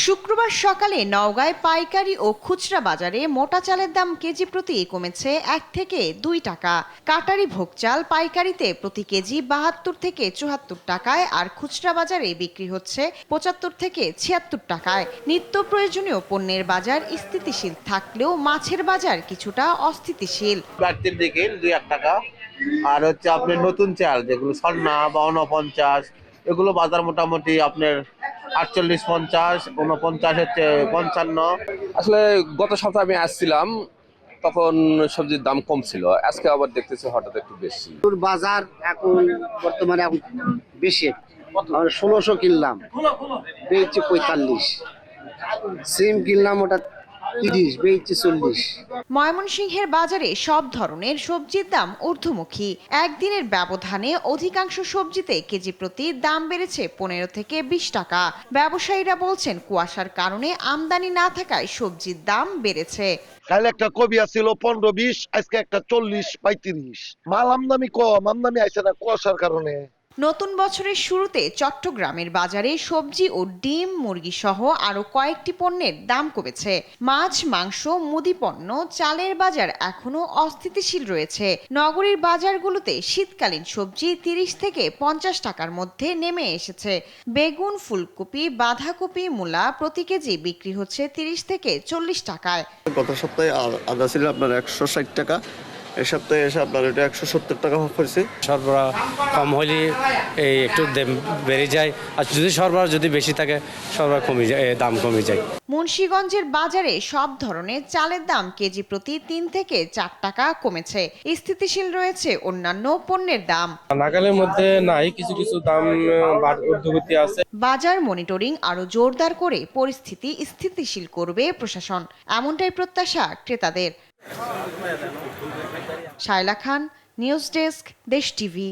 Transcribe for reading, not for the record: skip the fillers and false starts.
শুক্রবার সকালে নওগাঁয় পাইকারি ও খুচরা বাজারে মোটা চালের দাম কেজি প্রতি কমেছে 1 থেকে 2 টাকা। কাটারি ভোগ চাল পাইকারিতে প্রতি কেজি 72 থেকে 74 টাকায় আর খুচরা বাজারে বিক্রি হচ্ছে 75 থেকে 76 টাকায়। নিত্য প্রয়োজনীয় পণ্যের বাজার স্থিতিশীল থাকলেও মাছের বাজার কিছুটা অস্থিতিশীল। বাড়তির দিকে 2-1 টাকা। আর হচ্ছে আপনার নতুন চাল যেগুলো স্বর্ণা বা 49, এগুলো বাজার মোটামুটি আপনার 48-50, 49 হচ্ছে 55। আসলে গত সপ্তাহে আমি আসছিলাম, তখন সবজির দাম কম ছিল, আজকে আবার দেখতেছি হঠাৎ একটু বেশি। বাজার এখন বর্তমানে এখন বেশি, 1600 কিনলাম, বেচছি 45। সিম কিনলাম ওটা 30, বেচছি 40। ময়মনসিংহের বাজারে সব ধরনের সবজির দাম ঊর্ধ্বমুখী। একদিনের ব্যবধানে অধিকাংশ সবজিতে কেজি প্রতি দাম বেড়েছে 15 থেকে 20 টাকা। ব্যবসায়ীরা বলছেন কুয়াশার কারণে আমদানি না থাকায় সবজির দাম বেড়েছে। কাল একটা কবি ছিল 15-20, আজকে একটা 40-35। মাল আমদানি কম, আমদানি আইছে না কুয়াশার কারণে। নতুন বছরের শুরুতে চট্টগ্রামের বাজারে সবজি ও ডিম, মুরগি সহ আরো কয়েকটি পণ্যের দাম কমেছে। মাছ, মাংস, মুদি পণ্য, চালের বাজার এখনো অস্থিতিশীল রয়েছে। নগরীর বাজারগুলোতে শীতকালীন সবজি 30 থেকে 50 টাকার মধ্যে নেমে এসেছে। বেগুন, ফুলকপি, বাঁধাকপি, মূলা প্রতি কেজি বিক্রি হচ্ছে 30 থেকে 40 টাকায়। গত সপ্তাহে আদা ছিল আপনার 160 টাকা, এই সপ্তাহে এসে আপনার এটা 170 টাকা হয়েছে। সরবরাহ কম হলে এই একটু বেড়ে যায়, আর সরবরাহ যদি বেশি থাকে সরবরাহ কমে যায়, দাম কমে যায়। মুন্সিগঞ্জের বাজারে সব ধরনের চালের দাম কেজি প্রতি 3 থেকে 4 টাকা কমেছে। স্থিতিশীল রয়েছে অন্যান্য পণ্যের দাম। নাগালের মধ্যে নাই, কিছু কিছু দাম ঊর্ধ্বগতি আছে। বাজার মনিটরিং আরো জোরদার করে পরিস্থিতি স্থিতিশীল করবে প্রশাসন, এমনটাই প্রত্যাশা ক্রেতাদের। শায়লা খান, নিউজ ডেস্ক, দেশ টিভি।